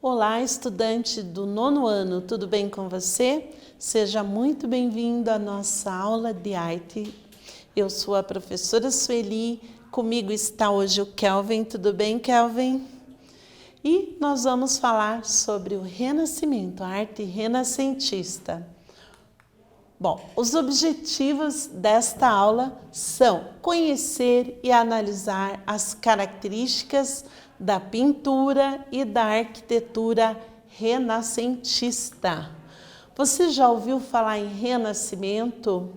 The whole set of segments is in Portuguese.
Olá, estudante do nono ano, tudo bem com você? Seja muito bem-vindo à nossa aula de arte. Eu sou a professora Sueli, comigo está hoje o Kelvin, tudo bem, Kelvin? E nós vamos falar sobre o Renascimento, a arte renascentista. Bom, os objetivos desta aula são conhecer e analisar as características da pintura e da arquitetura renascentista. Você já ouviu falar em renascimento?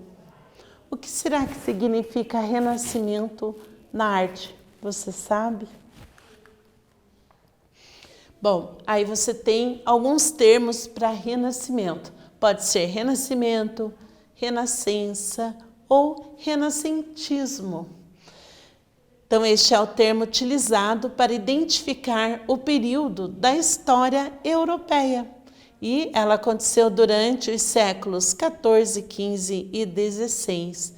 O que será que significa renascimento na arte? Você sabe? Bom, aí você tem alguns termos para renascimento. Pode ser renascimento, renascença ou renascentismo. Então, este é o termo utilizado para identificar o período da história europeia. E ela aconteceu durante os séculos XIV, XV e XVI.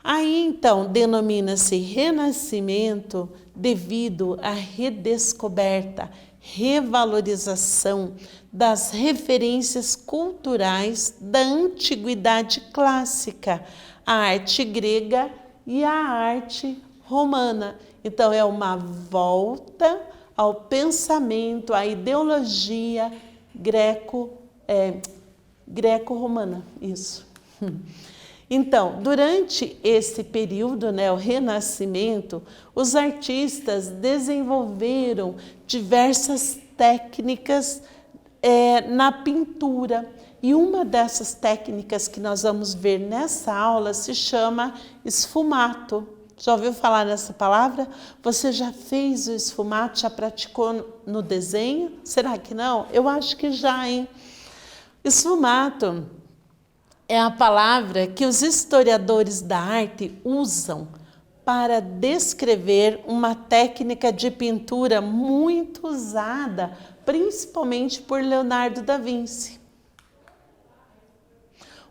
Aí, então, denomina-se renascimento devido à redescoberta, revalorização das referências culturais da antiguidade clássica, a arte grega e a arte romana. Então, é uma volta ao pensamento, à ideologia greco-romana, isso. Então, durante esse período, o Renascimento, os artistas desenvolveram diversas técnicas na pintura. E uma dessas técnicas que nós vamos ver nessa aula se chama esfumato. Já ouviu falar nessa palavra? Você já fez o esfumato? Já praticou no desenho? Será que não? Eu acho que já, hein? Esfumato é a palavra que os historiadores da arte usam para descrever uma técnica de pintura muito usada, principalmente por Leonardo da Vinci.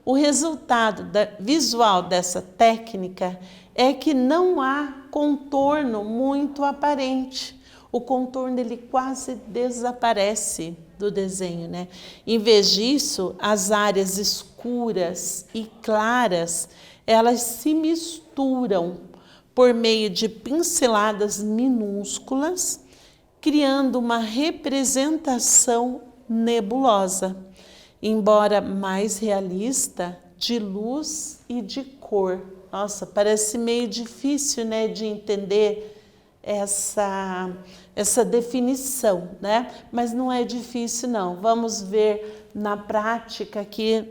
O resultado visual dessa técnica é que não há contorno muito aparente. O contorno ele quase desaparece do desenho, né? Em vez disso, as áreas escuras e claras, elas se misturam por meio de pinceladas minúsculas, criando uma representação nebulosa, embora mais realista, de luz e de cor. Nossa, parece meio difícil, né, de entender essa definição, né? Mas não é difícil, não. Vamos ver na prática aqui,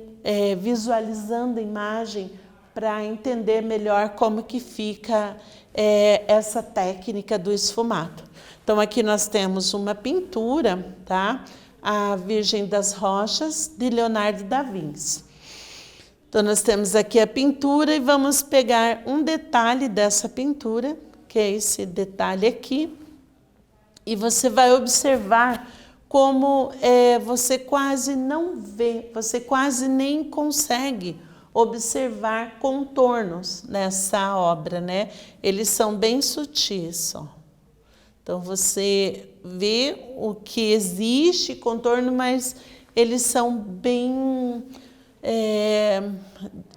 visualizando a imagem, para entender melhor como que fica essa técnica do esfumato. Então, aqui nós temos uma pintura, tá? A Virgem das Rochas, de Leonardo da Vinci. Então, nós temos aqui a pintura e vamos pegar um detalhe dessa pintura, que é esse detalhe aqui, e você vai observar como você quase não vê, você quase nem consegue observar contornos nessa obra, né? Eles são bem sutis, ó. Então, você vê o que existe, contorno, mas eles são bem...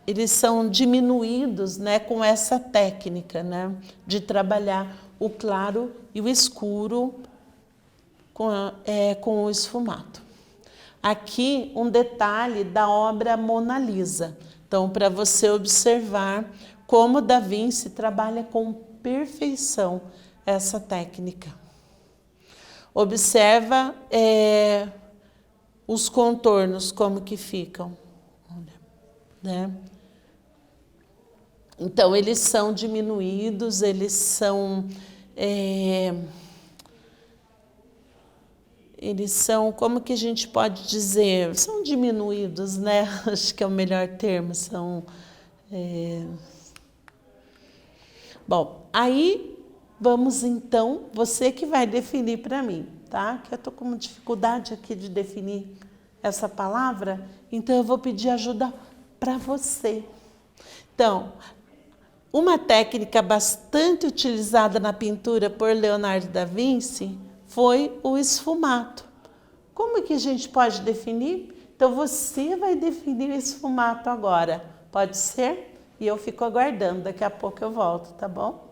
eles são diminuídos, né, com essa técnica, né, de trabalhar o claro e o escuro com o esfumato. Aqui um detalhe da obra Mona Lisa. Então, para você observar como Da Vinci trabalha com perfeição essa técnica. Observa os contornos, como que ficam. Né? Então, eles são diminuídos, eles são, como que a gente pode dizer? São diminuídos, né? Acho que é o melhor termo, são... Bom, aí vamos então, você que vai definir para mim, tá? Que eu estou com uma dificuldade aqui de definir essa palavra, então eu vou pedir ajuda para você. Então, uma técnica bastante utilizada na pintura por Leonardo da Vinci foi o esfumato. Como que a gente pode definir? Então você vai definir esse esfumato agora, pode ser? E eu fico aguardando, daqui a pouco eu volto, tá bom?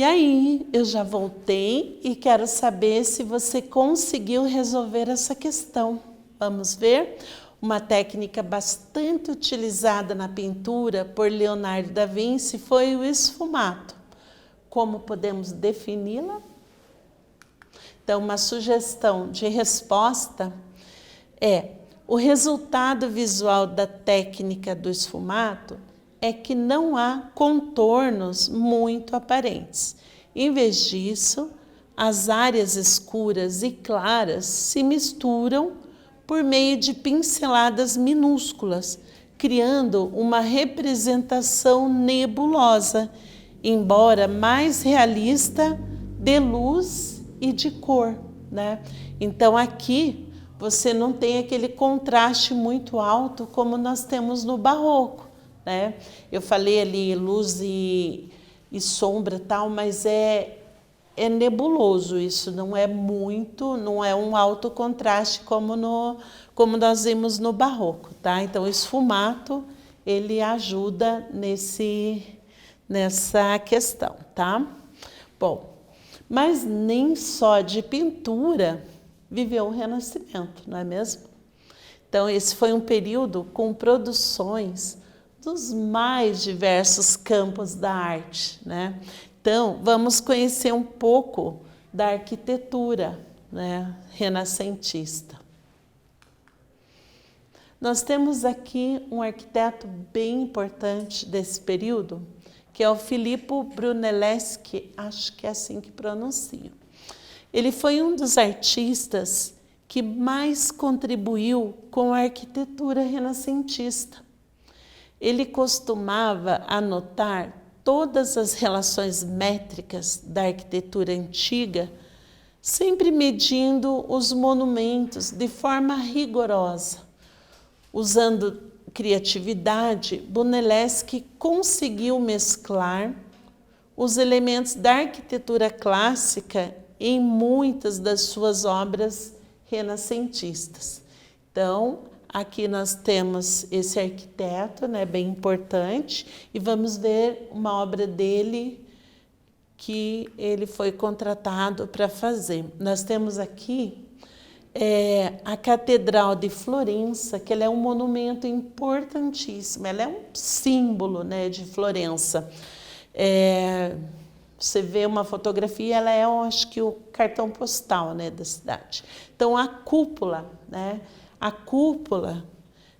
E aí, eu já voltei e quero saber se você conseguiu resolver essa questão. Vamos ver? Uma técnica bastante utilizada na pintura por Leonardo da Vinci foi o esfumato. Como podemos defini-la? Então, uma sugestão de resposta é: o resultado visual da técnica do esfumato é que não há contornos muito aparentes. Em vez disso, as áreas escuras e claras se misturam por meio de pinceladas minúsculas, criando uma representação nebulosa, embora mais realista, de luz e de cor, né? Então aqui você não tem aquele contraste muito alto como nós temos no barroco, né? Eu falei ali luz e sombra e tal, mas é nebuloso isso, não é muito, não é um alto contraste como nós vimos no barroco, tá? Então o esfumato, ele ajuda nessa questão, tá? Bom, mas nem só de pintura viveu o Renascimento, não é mesmo? Então esse foi um período com produções dos mais diversos campos da arte, né? Então, vamos conhecer um pouco da arquitetura, né, renascentista. Nós temos aqui um arquiteto bem importante desse período, que é o Filippo Brunelleschi, acho que é assim que pronuncia. Ele foi um dos artistas que mais contribuiu com a arquitetura renascentista. Ele costumava anotar todas as relações métricas da arquitetura antiga, sempre medindo os monumentos de forma rigorosa. Usando criatividade, Brunelleschi conseguiu mesclar os elementos da arquitetura clássica em muitas das suas obras renascentistas. Então, aqui nós temos esse arquiteto, né, bem importante, e vamos ver uma obra dele que ele foi contratado para fazer. Nós temos aqui a Catedral de Florença, que ela é um monumento importantíssimo, ela é um símbolo, né, de Florença. Você vê uma fotografia, ela é, eu acho que, o cartão postal, né, da cidade. Então, a cúpula, né? A cúpula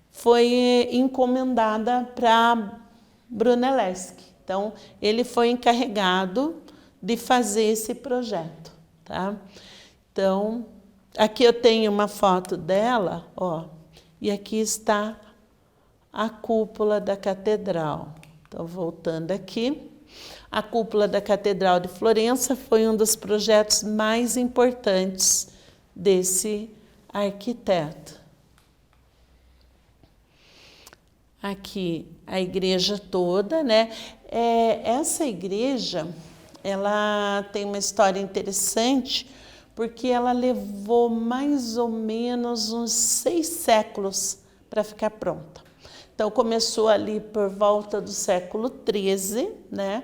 foi encomendada para Brunelleschi. Então, ele foi encarregado de fazer esse projeto, tá? Então, aqui eu tenho uma foto dela, ó, e aqui está a cúpula da catedral. Então, voltando aqui, a cúpula da Catedral de Florença foi um dos projetos mais importantes desse arquiteto. Aqui a igreja toda, né? Essa igreja, ela tem uma história interessante, porque ela levou mais ou menos uns 6 séculos para ficar pronta. Então começou ali por volta do século XIII, né?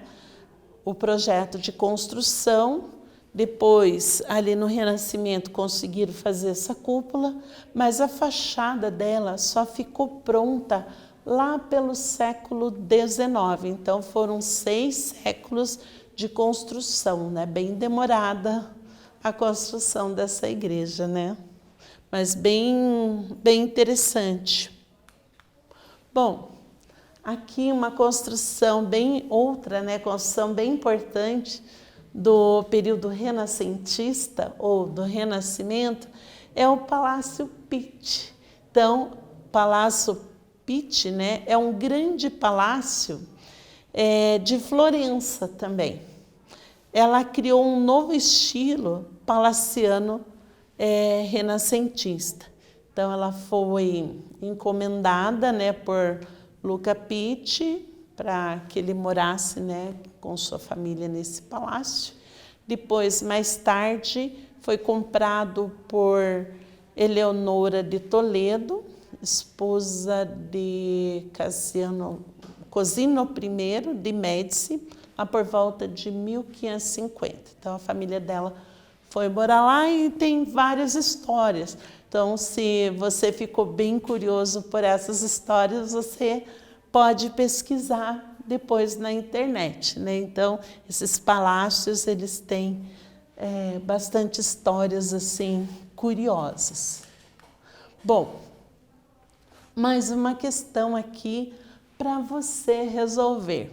O projeto de construção. Depois, ali no Renascimento, conseguiram fazer essa cúpula, mas a fachada dela só ficou pronta lá pelo século XIX. Então, foram 6 séculos de construção, né? Bem demorada a construção dessa igreja, né? Mas bem interessante. Bom, aqui uma construção outra, né? Construção bem importante do período renascentista ou do Renascimento é o Palácio Pitti. Então, Palácio Pitti, né, é um grande palácio de Florença também. Ela criou um novo estilo palaciano renascentista. Então, ela foi encomendada, né, por Luca Pitti para que ele morasse, né, com sua família nesse palácio. Depois, mais tarde, foi comprado por Eleonora de Toledo, esposa de Cosimo I de Médici, por volta de 1550. Então, a família dela foi morar lá e tem várias histórias. Então, se você ficou bem curioso por essas histórias, você pode pesquisar depois na internet, né? Então, esses palácios, eles têm bastante histórias assim curiosas. Bom, mais uma questão aqui para você resolver.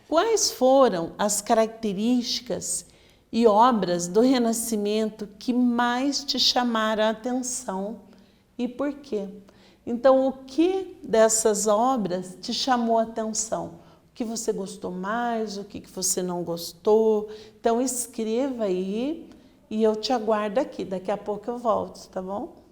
Quais foram as características e obras do Renascimento que mais te chamaram a atenção e por quê? Então, o que dessas obras te chamou a atenção? O que você gostou mais, o que você não gostou? Então, escreva aí e eu te aguardo aqui. Daqui a pouco eu volto, tá bom?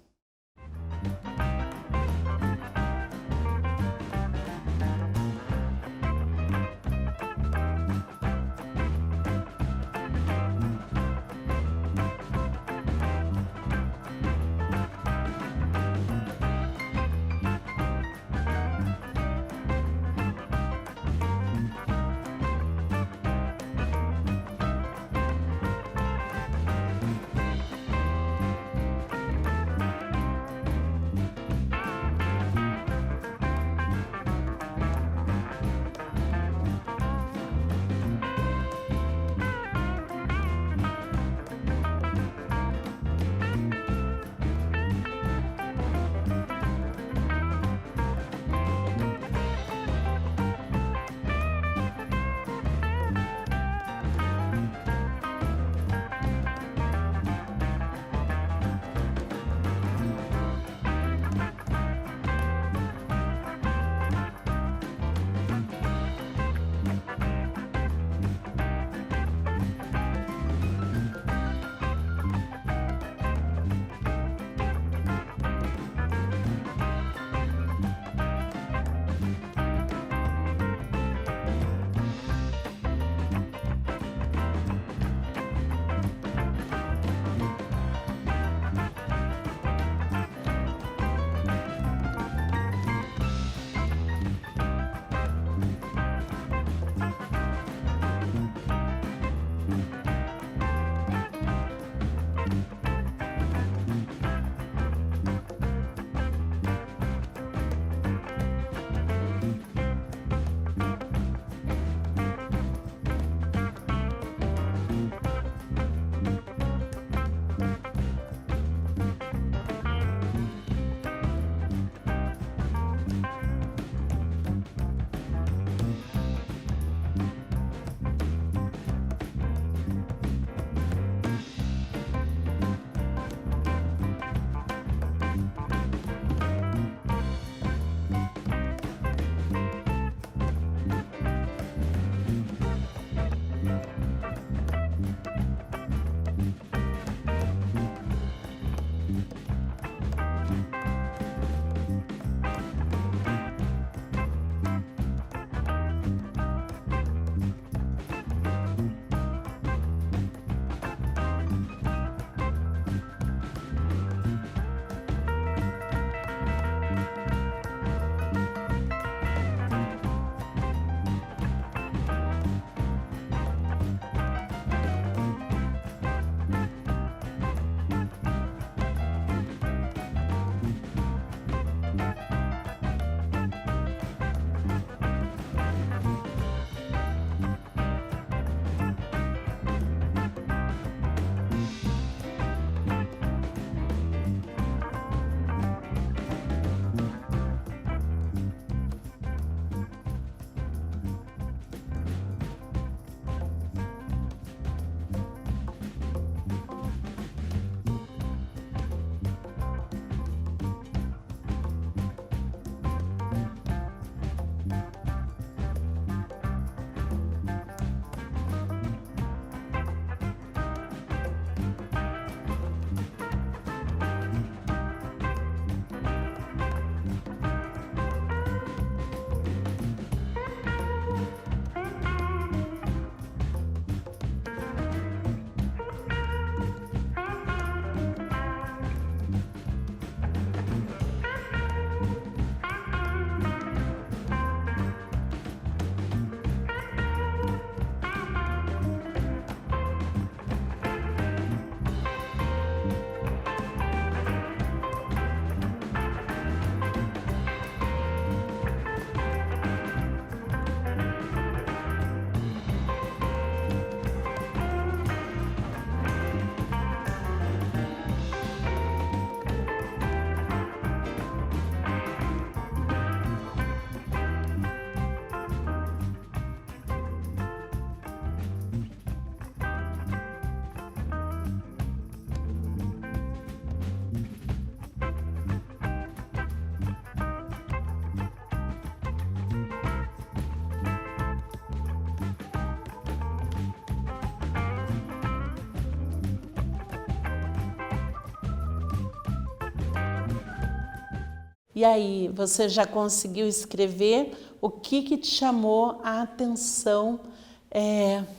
E aí, você já conseguiu escrever o que te chamou a atenção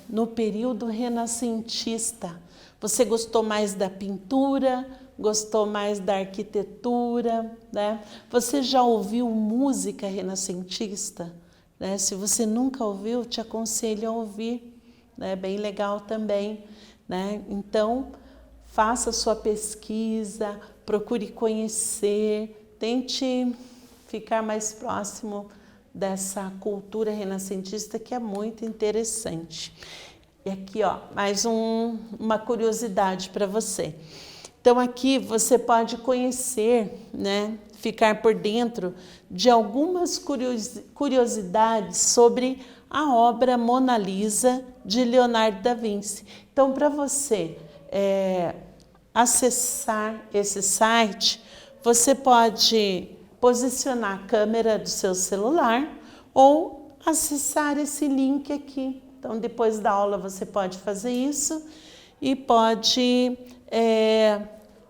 no período renascentista? Você gostou mais da pintura? Gostou mais da arquitetura? Né? Você já ouviu música renascentista? Né? Se você nunca ouviu, te aconselho a ouvir. É bem legal também. Né? Então, faça sua pesquisa, procure conhecer, tente ficar mais próximo dessa cultura renascentista que é muito interessante. E aqui, ó, mais uma curiosidade para você. Então aqui você pode conhecer, né, ficar por dentro de algumas curiosidades sobre a obra Mona Lisa de Leonardo da Vinci. Então, para você acessar esse site, você pode posicionar a câmera do seu celular ou acessar esse link aqui. Então, depois da aula você pode fazer isso e pode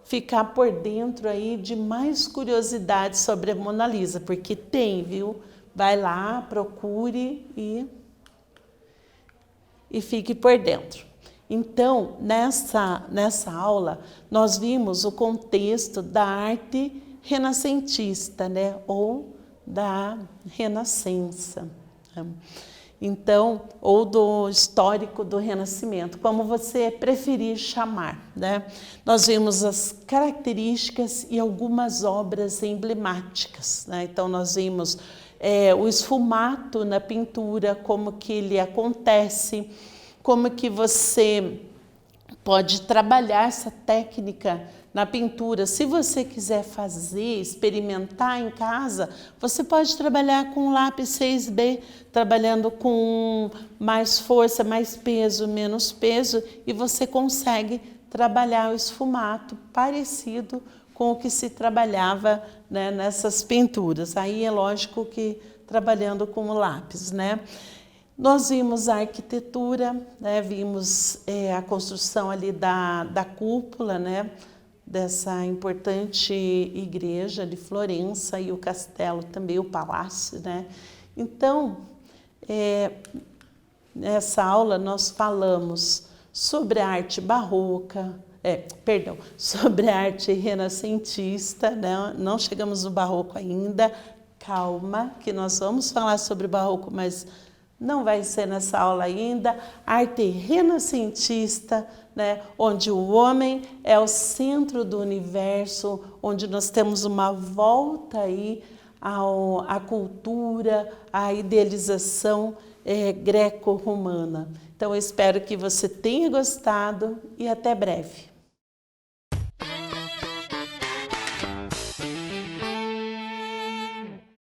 ficar por dentro aí de mais curiosidades sobre a Mona Lisa, porque tem, viu? Vai lá, procure e fique por dentro. Então, nessa aula, nós vimos o contexto da arte renascentista, né? Ou da Renascença. Então, ou do histórico do Renascimento, como você preferir chamar, né? Nós vimos as características e algumas obras emblemáticas, né? Então, nós vimos o esfumato na pintura, como que ele acontece, como que você pode trabalhar essa técnica na pintura. Se você quiser fazer, experimentar em casa, você pode trabalhar com lápis 6B, trabalhando com mais força, mais peso, menos peso, e você consegue trabalhar o esfumato parecido com o que se trabalhava, né, nessas pinturas. Aí é lógico que trabalhando com o lápis, né? Nós vimos a arquitetura, né? Vimos a construção ali da cúpula, né? Dessa importante igreja de Florença e o castelo também, o palácio, né? Então, nessa aula nós falamos sobre a arte barroca, sobre a arte renascentista, né? Não chegamos no barroco ainda, calma, que nós vamos falar sobre o barroco, mas não vai ser nessa aula ainda. Arte renascentista, né? Onde o homem é o centro do universo, onde nós temos uma volta aí à cultura, à idealização greco-romana. Então, eu espero que você tenha gostado e até breve.